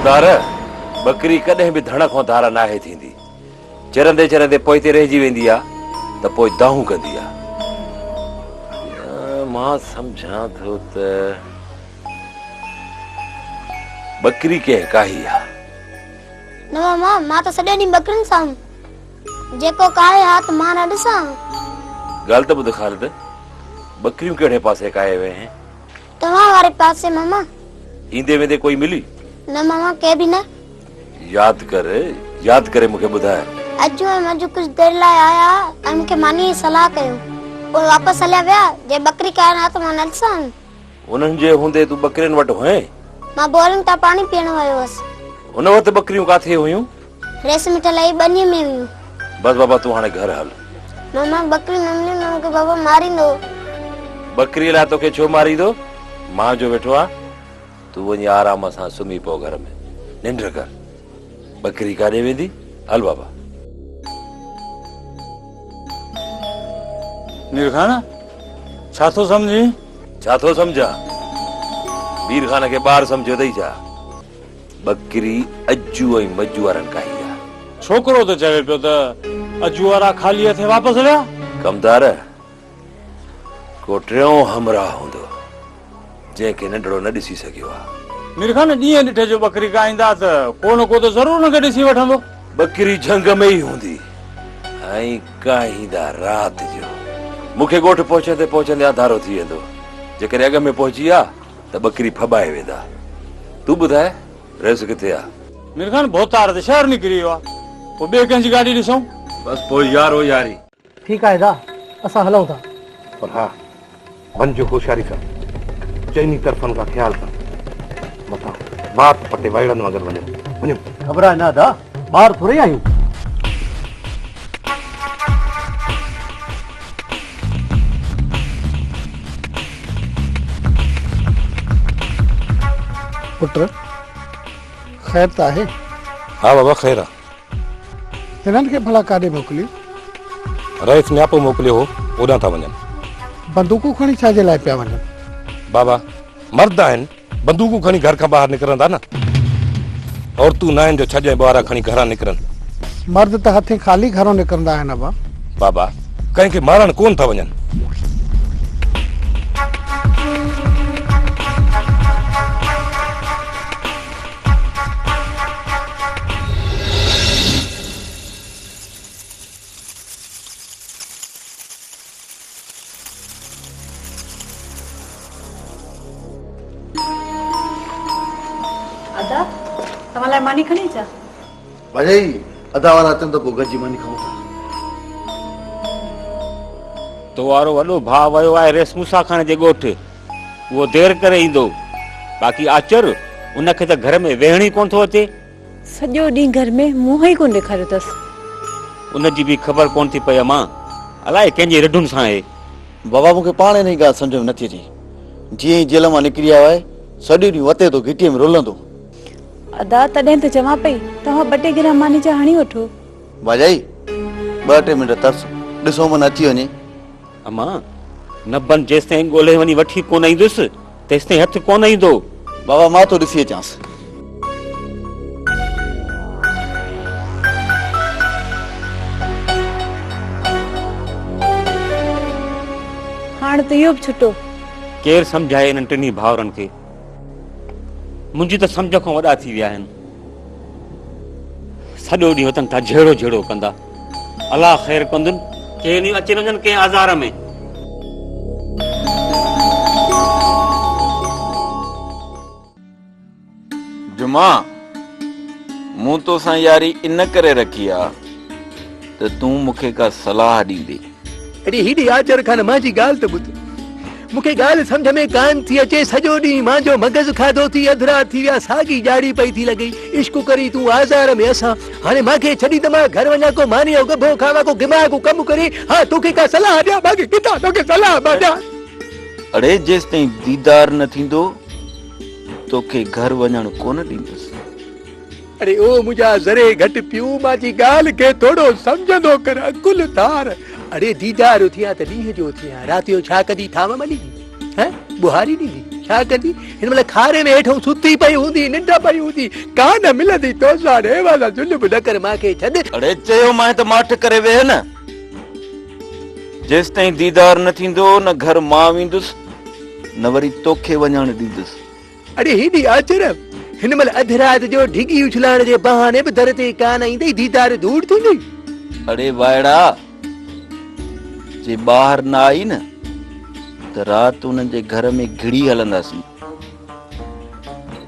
कमदार बकरी कदें भी धड़ को धारा ना है थींदी चरंदे चरंदे पोइते रहिजी वेंदी आ त पोइ दाहूं कंदी आ मां समझां थो त बकरी के काही आ न मामा मां त सॼो ॾींहुं बकरियुनि सां जेको काहे हाथ मां न ॾिसां ॻाल्हि त ॿुध ख़ालिद बकरियूं कहिड़े पासे काए वे हैं तव्हां वारे पासे मामा ईंदे वेंदे कोई मिली न मामा के भी न याद करे मूंखे ॿुधाए अॼु ऐं मजू कुछ देर लाइ आया ऐं मूंखे मानी सलाह कयो पोइ वापसि हलिया विया जे बकरी काहे हाथ मां न ॾिसां उन्हनि जे हूंदे तूं बकरियुनि वटि हुएं मां बोरिंग तां पाणी पीअण वियो हुअसि उन वक़्तु बकरियूं काथे हुयूं रेस में टलाई बनीअ में हुयूं बस बाबा तूं हाणे घर हल मामा बकरी न मिली न मूंखे बाबा मारींदो बकरीअ लाइ तोखे छो मारींदो मां जो वेठो आ तूं वञी आराम सां सुम्ही पओ घर में निंड कर बकरी काॾे वेंदी हल बाबा मीर खान छा थो समझी छा थो सम्झा मीर खान खे ॿार सम्झो अथई छा बकरी अजू ऐं मजू वारनि काई आ छोकरो तो चवे पियो त अजू वारा खाली हथे वापस विया कमदार को टियों हमरा हूंदो जंहिंखे नंढड़ो न ॾिसी सघियो आहे मीर खान ॾींहं ॾिठे जो बकरी काईंदा त को न को त ज़रूर हुनखे ॾिसी वठंदो बकरी झंग में ई हूंदी ऐं काईंदा राति जो मूंखे ॻोठ पहुचंदे पहुचंदे अंधारो थी वेंदो जेकॾहिं अॻ में पहुची आ त बकरी फॿाए वेंदा तूं ॿुधाए रेस किथे आ मीर खान भोतार ते शहर निकिरी वियो आहे पोइ ॿिए कंहिंजी गाॾी ॾिसूं बस पोइ यारो यारी ठीकु आहे दा असां हलूं था पर हा वञिजो होशियारी सां चइनी तरफ़नि खां ख़्यालु कर मथां बात पटे वाइड़नि वांगुरु वञो घबराए न दा ॿार थोरे आहियूं पुट ख़ैर त आहे हा बाबा ख़ैर आहे हिननि खे भला काॾे मोकिली रईस न्यापो मोकिलियो हो ओॾां था वञनि बंदूकूं खणी छाजे लाइ पिया वञनि बाबा मर्द आहिनि बंदूकूं खणी घर खां ॿाहिरि निकिरंदा न औरतूं न आहिनि जो छॼ ॿार खणी घरां निकिरनि मर्द त हथे ख़ाली घरों निकिरंदा आहिनि अबा बाबा कंहिंखे मारण कोन था वञनि अदा तव्हां लाइ मानी खणी अचां भाई अदा वारा अचनि त पोइ गॾिजी मानी खाऊं था तो वारो वॾो भाउ वियो आहे रेस मूसा खान जे ॻोठ उहो देर करे ईंदो बाक़ी आचर उनखे त घर में वेहण ई कोन थो अचे सॼो ॾींहुं घर में मुंहुं ई कोन ॾेखारियो अथसि उनजी बि ख़बर कोन थी पई मां अलाए कंहिंजे रढुनि सां आहे बाबा मूंखे पाण ई ॻाल्हि सम्झ में नथी अचे जीअं ई जेल मां निकिरी आयो आहे सॼो ॾींहुं वते थो घिटीअ में रुलंदो अदा तॾहिं त चवां पई तव्हां 2 गिरा मानी जा हणी वठो भाई 2-3 मिंट तरस ॾिसो मन अची वञे अमा न बन जेसिताईं ॻोल्हे वञी वठी कोन ईंदुसि तेसिताईं हथु कोन ईंदो बाबा मां थो ॾिसी अचांसि हाणे त इहो बि छुटो केरु सम्झाए इन्हनि टिनी भाउरनि खे मुंहिंजी त सम्झ खां वॾा थी विया आहिनि सॼो ॾींहुं वतन था झेड़ो झेड़ो कंदा अलाह ख़ैर कंदुनि कंहिं ॾींहुं अची वञनि कंहिं आज़ार में जुमा मूं तोसां यारी इन करे रखी आहे त तूं मूंखे का सलाह ॾींदे अरे हिडी आचर खान मांजी ॻाल्हि त ॿुध मूंखे ॻाल्हि सम्झ में कान थी अचे सॼो ॾींहुं मुंहिंजो मगज़ खाधो थी अधरा थी विया साॻी ॼाड़ी पई थी लॻई इश्क करी तूं आज़ार में असां हाणे मूंखे छॾी त मां घर वञा को मानी जो गभो खावा को दिमाग़ कमु करे हा तोखे का सलाह ॾियां बाक़ी किथां तोखे सलाह ॾियां अड़े जेसिताईं दीदार न थींदो तोखे घर वञणु कोन ॾींदुसि अरे ओ मुंहिंजा ज़रे घटि पियूं मुंहिंजी ॻाल्हि खे थोरो सम्झंदो कर अकुल तार अरे दीदार थिया त ॾींहं जो थिया राति जो छा कॾहिं थाम मली हैं बुहारी ॾींदी छा कंदी हिन महिल खारे में हेठों सुती पई हूंदी निंड पई हूंदी कान मिलंदी तो सारे वाला जुल्म न कर मांखे छॾ अड़े चयो मां त माठ करे वेह न जेस ताईं दीदार न थींदो न घर मां वेंदुसि न वरी तोखे वञण ॾींदुसि अरे हेॾी आचर हिन महिल अधु राति जो ढिगी उछलाइण जे बहाने बि दर ते कान ईंदई दीदार दूर थींदी अड़े वायड़ा जे ॿाहिरि न आई न त राति उन्हनि जे घर में घिड़ी हलंदासीं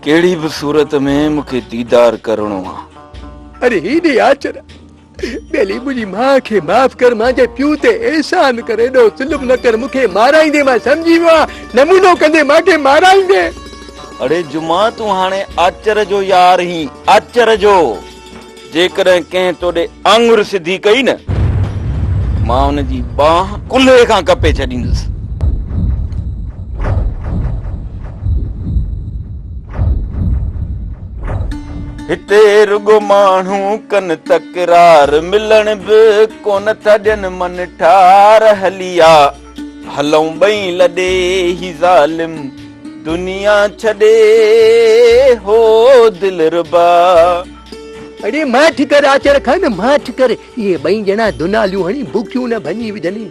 कहिड़ी बि सूरत में मूंखे दीदार करणो आहे अरे हेॾी आचर बेली मुंहिंजी मां खे माफ़ कर मुंहिंजे पीउ ते एहसान कर एॾो ज़ुल्म न कर मूंखे माराईंदे मां सम्झी वियो आहियां नमूनो कंदे मूंखे माराईंदे अड़े जुमा तूं हाणे आचर जो यार ही आचर जो जेकॾहिं कंहिं तोॾे आङुर सिधी कई न मां हुनजी बाह कुल्हे खां कपे छॾींदुसि हिते रुगो माण्हू कन तकरार मिलण बि कोन था ॾियनि मन ठार हलिया हलऊं ॿई लॾे ही ज़ालिम दुनिया छॾे हो दिल रुबा अरे माठ कर आचर खान माठ कर ये ॿई ॼणा दुनालियूं हणी बुखियूं न भञी विझनि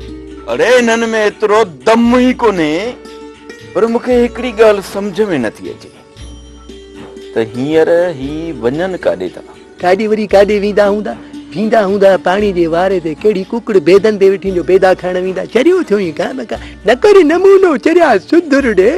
अड़े हिननि में एतिरो दम ई कोन्हे पर मूंखे हिकिड़ी ॻाल्हि सम्झ में नथी अचे त हींअर ही वञनि काॾे था काॾे वरी काॾे वेंदा हूंदा पाणी जे वारे ते कहिड़ी कुकड़ बेदनि ते वेठी जो बेदा खाइण वेंदा चरियो थियो ई कान का न करे नमूनो चरिया सुधर ॾे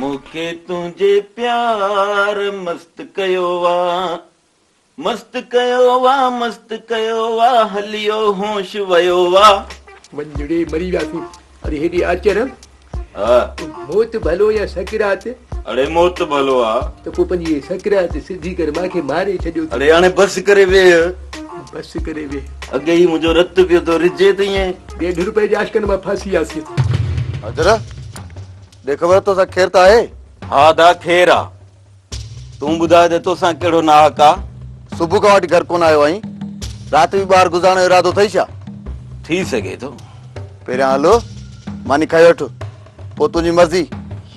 मूंखे तुंहिंजे प्यार मस्त कयो मस्त कयो हलियो होश वयो वंजड़े मरी वियासीं अरे हेॾी आचर हा मौत भलो या सकरात अड़े मौत भलो आ त पोइ पंहिंजी सकरात सिधी कर मूंखे मारे छॾियो अड़े हाणे बस करे वेह बस करे वे अॻे ई मुंहिंजो रत पियो थो रिजे त ईअं ₹1.5 जे आशकनि मां फांसी वियासीं हजरा ॾे ख़बर तोसां ख़ैर त आहे हा दा ख़ैर आ तूं ॿुधाए त तोसां कहिड़ो नाहक आ सुबुह खां वठी घर कोन आयो आहीं राति बि ॿाहिरि गुज़ारण जो इरादो अथई छा थी सघे थो पहिरियां हलो मानी खाई वठु पोइ तुंहिंजी मर्ज़ी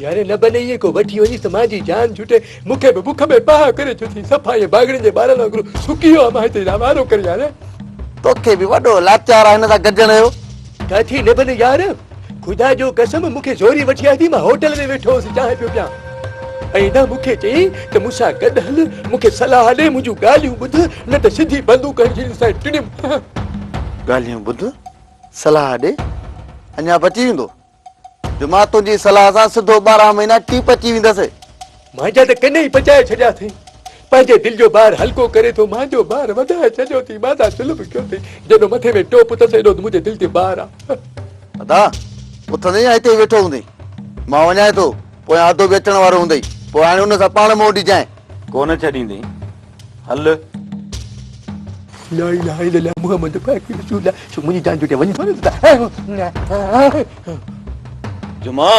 यार न बने इहे को वठी वञी त मुंहिंजी जान छुटे मूंखे बि बुख में बाह करे छुटी सफ़ा इहे बागड़नि जे ॿारनि वांगुरु सुकी वियो आहे मां हिते वारो करे यार तोखे बि वॾो लाचार आहे हिन सां गॾजण जो काथी न बने यार खुदा जो कसम मूंखे ज़ोरी वठी आई थी मां होटल में वेठो हुउसि चांहि पियो पिया ऐं न मूंखे चई त मूंसां गॾु हल मूंखे सलाह ॾे मुंहिंजूं ॻाल्हियूं ॿुध न त सिधी बंदूक हणी टिड़ियूं ॻाल्हियूं ॿुध सलाह ॾे अञा बची वेंदो जो मां तुंहिंजी सलाह सां सिधो 12 महीना टीप अची वेंदसि मुंहिंजा त कन ई पचाए छॾिया अथई पंहिंजे दिलि जो ॿार हल्को करे थो मुंहिंजो ॿार वधाए छॾियो अथई माता ज़ुल्म कयो अथई जॾहिं मथे में टोप अथसि एॾो मुंहिंजे दिलि ते ॿार आहे अदा उथंदे हिते ई वेठो हूंदई मां वञाए थो पोइ आदो बि अचण वारो हूंदई पोइ हाणे हुन सां पाण मोटी जाए कोन छॾींदी हल ला इलाहा इल्लल्लाह मुहम्मद रसूलुल्लाह सो मुंहिंजी जान छुटे वञी थो जुमा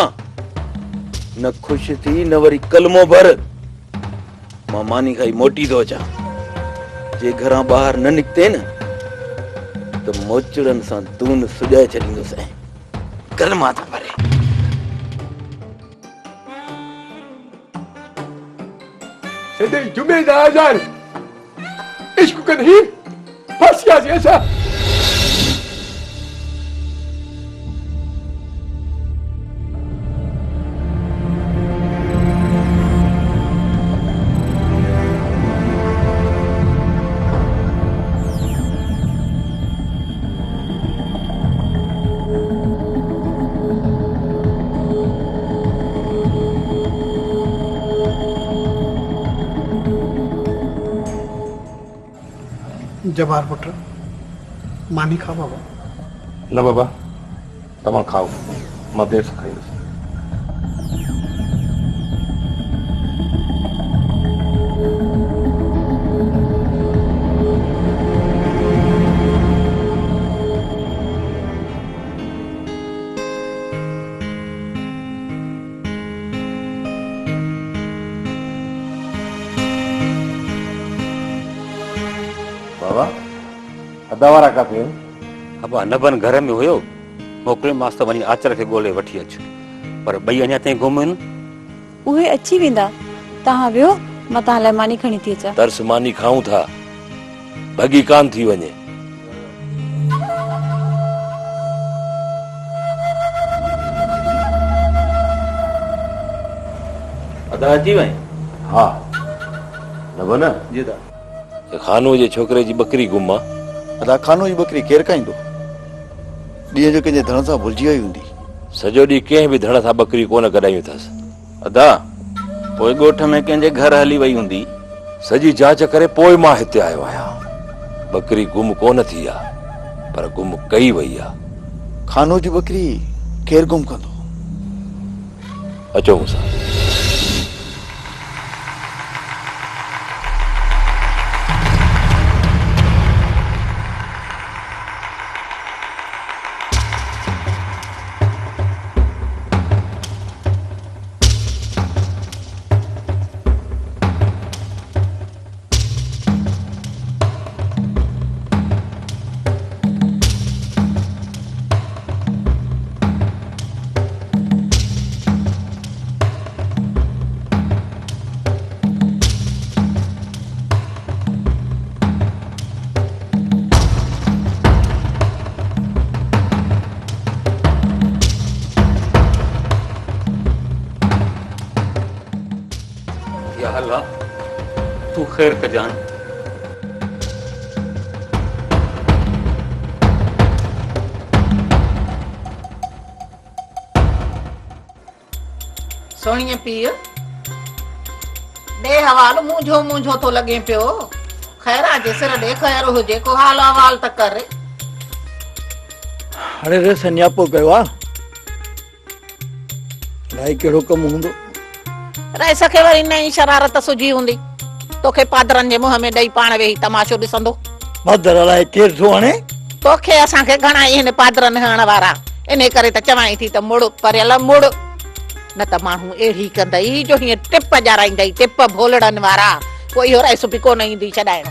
न ख़ुशि थी न वरी कलमो भर मां मानी खाई मोटी थो अचां जे घरां ॿाहिरि न निकिते न त मोचड़नि सां दून सुॼाए छॾींदुसि ऐं कलमा था भरे सदे जुमे दा आज़ान इश्क कदही फासियासी ऐसा जवार पुट मानी खा बाबा न बाबा तव्हां खाओ मां देरि सां खाईंदुसि बाबा अदा वारा काफ़ी आहिनि अबा नबन घर में हुयो मोकिलियो मांसि त वञी आचर खे ॻोल्हे वठी अच पर ॿई अञा ताईं गुम आहिनि। उहे अची वेंदा तव्हां वियो मां तव्हां लाइ मानी खणी थी अचां। तरस मानी खाऊं था भगी कान थी वञे। अदा अची वई? हा न न जी दा खानू जे छोकिरे जी बकरी गुम आहे। अदा खानो जी बकरी केरु खाईंदो? ॾींहं जो कंहिंजे धण सां भुलिजी वई हूंदी। सॼो ॾींहुं कंहिं बि धड़ सां बकरी कोन कढायूं अथसि। अदा पोइ ॻोठ में कंहिंजे घर हली वई हूंदी। सॼी जांच करे पोइ मां हिते आयो आहियां। बकरी गुम कोन थी आहे पर गुम कई वई आहे। खानो जी बकरी केरु गुम कंदो? अचो मूंसां। या अल्लाह तू खैर कजान। सोणीअ पीउ ॾे हवाल मुंझो मुंझो तो लॻे पियो। ख़ैर जे सिर ॾे ख़ैर हुजे को हाल अहवाल त कर। हाणे रे सन्यापो कयो आहे अलाए कहिड़ो कमु हूंदो। रईस खे वरी नई शरारत सुझी हूंदी तोखे पादरनि जे मुंह में ॾेई पाण वेही तमाशो ॾिसंदो। मदर अलाए केरु थो हाणे तोखे असांखे घणा आहिनि पादरनि हणण वारा इन करे त चवाई थी त मुड़ परियल मुड़ न त माण्हू अहिड़ी कंदई जो हीअं टिप ॼाराईंदई टिप भोलड़नि वारा। पोइ इहो रईस बि कोन ईंदी छॾाइण।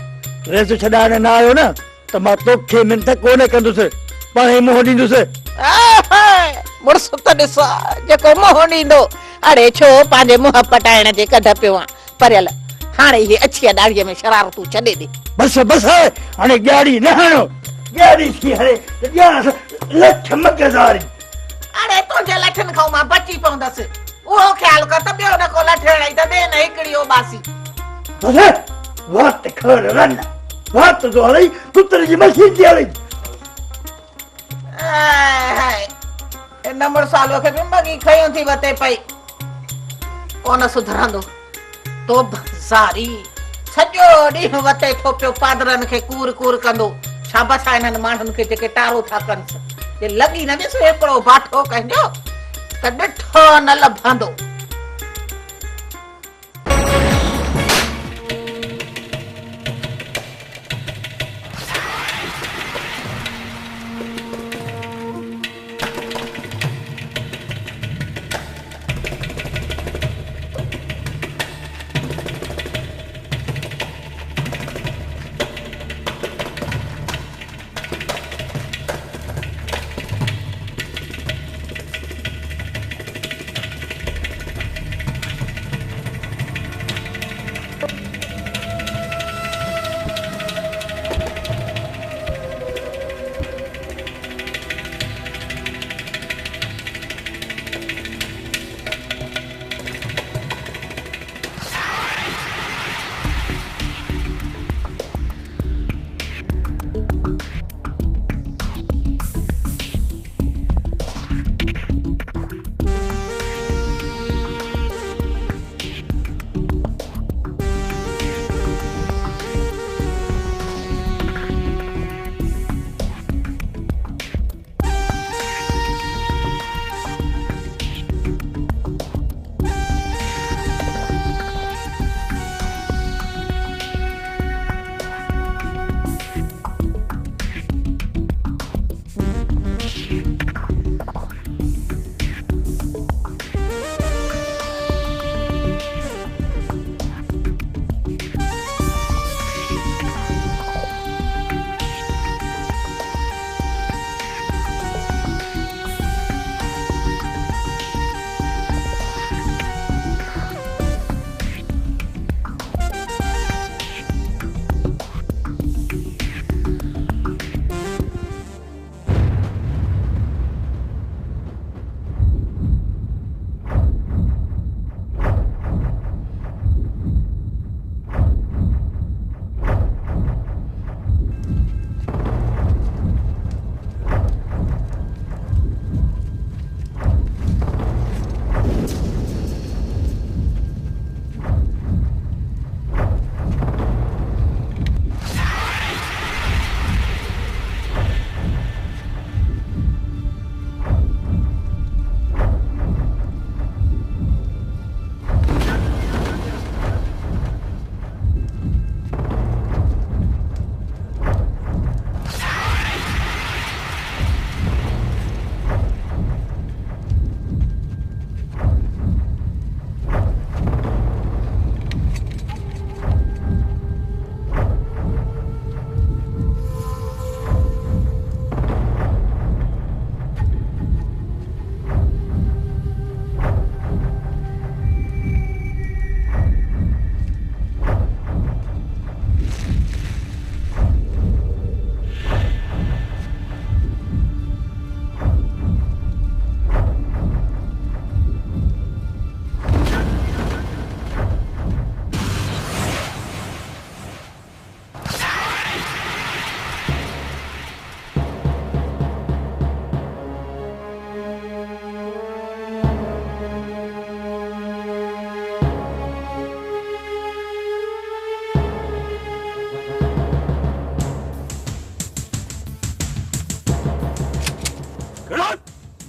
रेस छॾाइण न आयो न त मां तोखे मिंट कोन कंदुसि पाण ई मुंहुं ॾींदुसि। मुड़ुस त ॾिस जेको मुंहुं ॾींदो अड़े छो पंहिंजे मुंहुं पटाइण जे कढ पियो आहे परियल। हाणे इहे अछीअ ॾाड़ीअ में शरारतूं छॾे ॾे। बस बस हाणे ॻाड़ी न हणो ॻाड़ी थी हले त ॼाण लठ मगज़ारी। अड़े तुंहिंजे लठनि खां मां बची पवंदसि उहो ख़्यालु कर त ॿियो न को लठ हणाई त ॿिए न हिकिड़ी बासी। बस वात खड़ रन वात जो हलई कुतर जी मशीन थी हलई। इन मुड़सालो खे बि मगी खयूं थी वते पई कोन सुधरंदो। तो बज़ारी सॼो ॾींहुं वते थो पियो पादरनि खे कूर कूर कंदो। शाबस आहे इन्हनि माण्हुनि खे जेके टारो था कनि। जे लॻी न ॾिस हिकिड़ो बाठो कंहिंजो त ॾिठो न लभंदो।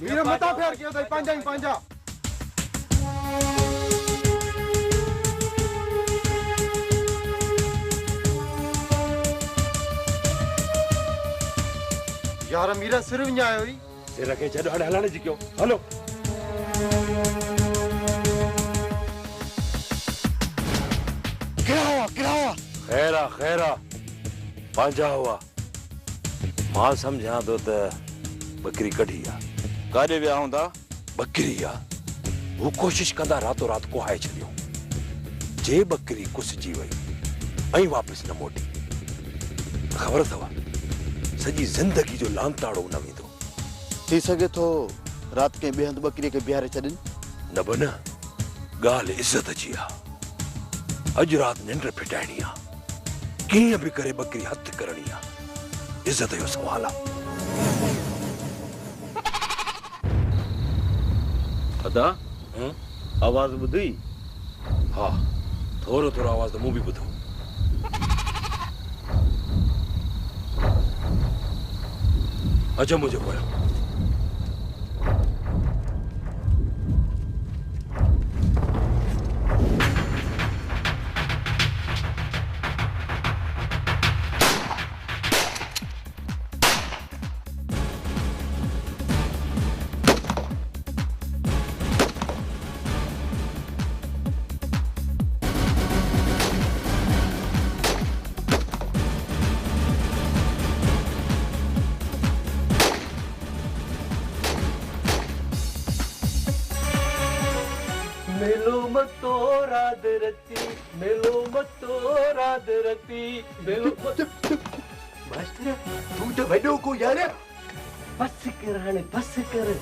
वीर मता फेर कियो तई पंजा ही पंजा यार मीरा सिर विञायो हुई सिर खे छॾ हाणे हलण जी कयो हलो गिरावा खैर आ पंहिंजा हुआ मां सम्झां थो त बकरी कढी आहे काॾे विया हूंदा बकरी आहे हू कोशिश कंदा रातो रात कुहाए छॾियो जे बकरी कुसजी वई ऐं वापसि न मोटी ख़बर अथव सॼी ज़िंदगी जो लांताड़ो न वेंदो थी सघे थो राति कंहिं ॿिए हंधि ॿकरीअ खे बीहारे छॾनि न बि न ॻाल्हि इज़त जी आहे अॼु राति निंड फिटाइणी आहे कीअं बि करे बकरी हथ करणी आहे इज़त जो सवाल आहे अदा आवाज ॿुधी हा थोरो थोरो आवाज़ त मूं बि ॿुधो अच्छा मुझे पढ़ो मेलो मतो रात रती मेलो मतो रात रती मेलो मास्टर तू तो वडो को यार बस कर हाणे बस कर